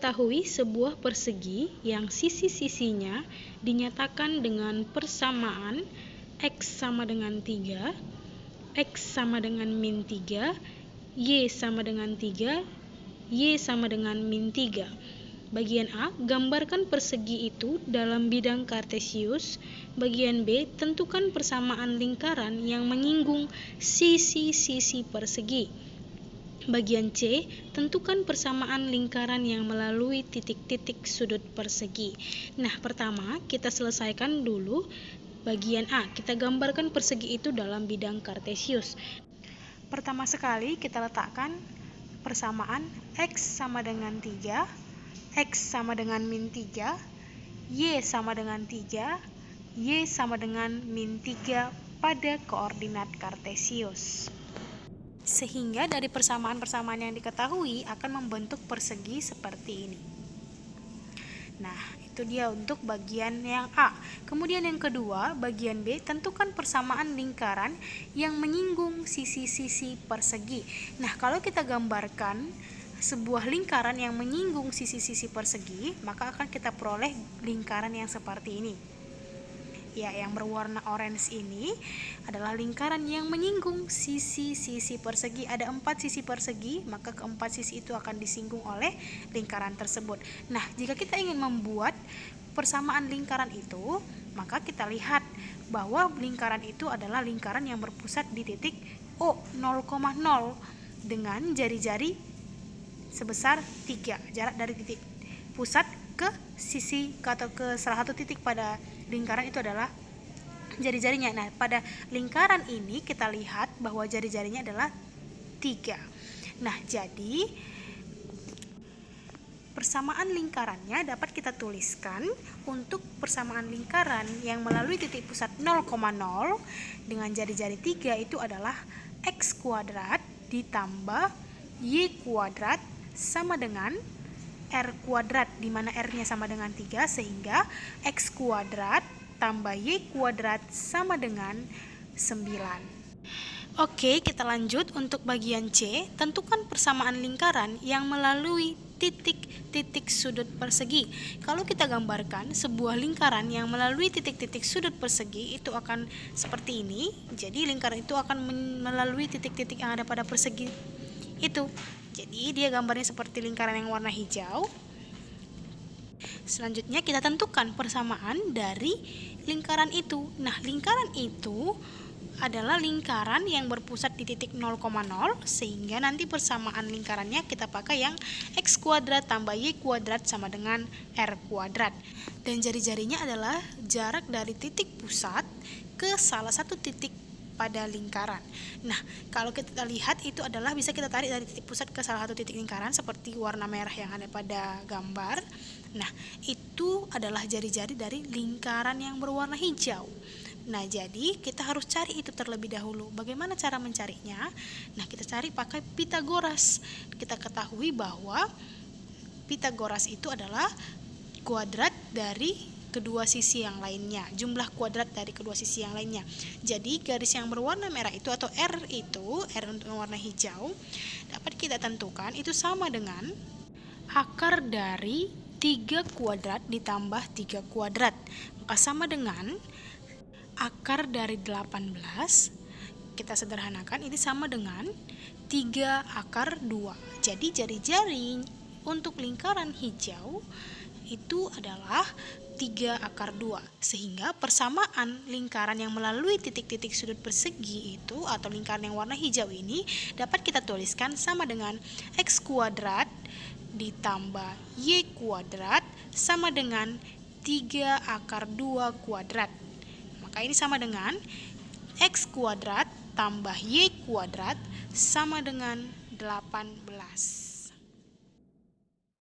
ketahui sebuah persegi yang sisi-sisinya dinyatakan dengan persamaan X sama dengan 3, X sama dengan min 3, Y sama dengan 3, Y sama dengan min 3. Bagian A, gambarkan persegi itu dalam bidang kartesius. Bagian B, tentukan persamaan lingkaran yang menyinggung sisi-sisi persegi. Bagian C, tentukan persamaan lingkaran yang melalui titik-titik sudut persegi. Nah, pertama kita selesaikan dulu bagian A. Kita gambarkan persegi itu dalam bidang kartesius. Pertama sekali kita letakkan persamaan X sama dengan 3, X sama dengan min 3, Y sama dengan 3, Y sama dengan min 3 pada koordinat kartesius. Sehingga dari persamaan-persamaan yang diketahui akan membentuk persegi seperti ini. Nah, itu dia untuk bagian yang A. Kemudian yang kedua, bagian B, tentukan persamaan lingkaran yang menyinggung sisi-sisi persegi. Nah, kalau kita gambarkan sebuah lingkaran yang menyinggung sisi-sisi persegi, maka akan kita peroleh lingkaran yang seperti ini. Ya, yang berwarna orange ini adalah lingkaran yang menyinggung sisi-sisi persegi. Ada 4 sisi persegi, maka keempat sisi itu akan disinggung oleh lingkaran tersebut. Nah, jika kita ingin membuat persamaan lingkaran itu, maka kita lihat bahwa lingkaran itu adalah lingkaran yang berpusat di titik O 0,0 dengan jari-jari sebesar 3. Jarak dari titik pusat ke sisi atau ke salah satu titik pada lingkaran itu adalah jari-jarinya. Nah, pada lingkaran ini kita lihat bahwa jari-jarinya adalah 3. Nah, jadi persamaan lingkarannya dapat kita tuliskan untuk persamaan lingkaran yang melalui titik pusat 0,0 dengan jari-jari 3 itu adalah X kuadrat ditambah Y kuadrat sama dengan R kuadrat, di mana R-nya sama dengan 3, sehingga X kuadrat tambah Y kuadrat sama dengan 9. Oke, kita lanjut untuk bagian C. Tentukan persamaan lingkaran yang melalui titik-titik sudut persegi. Kalau kita gambarkan sebuah lingkaran yang melalui titik-titik sudut persegi, itu akan seperti ini. Jadi lingkaran itu akan melalui titik-titik yang ada pada persegi itu. Jadi dia gambarnya seperti lingkaran yang warna hijau. Selanjutnya kita tentukan persamaan dari lingkaran itu. Nah, lingkaran itu adalah lingkaran yang berpusat di titik 0,0, sehingga nanti persamaan lingkarannya kita pakai yang X kuadrat tambah Y kuadrat sama dengan R kuadrat. Dan jari-jarinya adalah jarak dari titik pusat ke salah satu titik pada lingkaran. Nah, kalau kita lihat itu adalah bisa kita tarik dari titik pusat ke salah satu titik lingkaran seperti warna merah yang ada pada gambar. Nah, itu adalah jari-jari dari lingkaran yang berwarna hijau. Nah, jadi kita harus cari itu terlebih dahulu. Bagaimana cara mencarinya? Nah, kita cari pakai Pitagoras. Kita ketahui bahwa Pitagoras itu adalah kuadrat dari kedua sisi yang lainnya, jumlah kuadrat dari kedua sisi yang lainnya. Jadi garis yang berwarna merah itu atau R itu, R untuk warna hijau, dapat kita tentukan itu sama dengan akar dari 3 kuadrat ditambah 3 kuadrat. Maka sama dengan akar dari 18, kita sederhanakan, ini sama dengan 3 akar 2. Jadi jari-jari untuk lingkaran hijau itu adalah 3 akar 2, sehingga persamaan lingkaran yang melalui titik-titik sudut persegi itu atau lingkaran yang warna hijau ini dapat kita tuliskan sama dengan X kuadrat ditambah Y kuadrat sama dengan 3 akar 2 kuadrat. Maka ini sama dengan X kuadrat tambah Y kuadrat sama dengan 18.